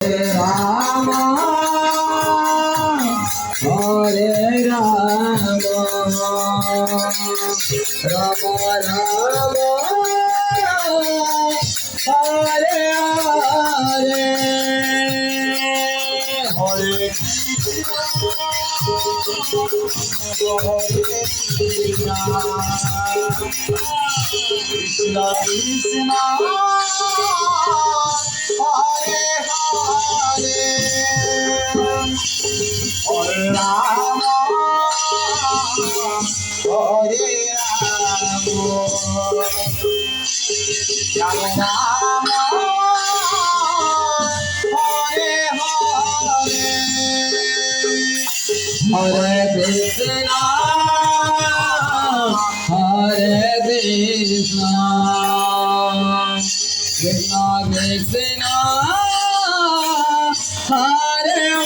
Rama, Hare Rama, Rama Rama, Hare Hare, Hare Krishna, Krishna, Hare Hare, Hare Rama, Hare Rama, Rama Hare Hare, Hare Krishna, Hare Krishna, Krishna Krishna, Hare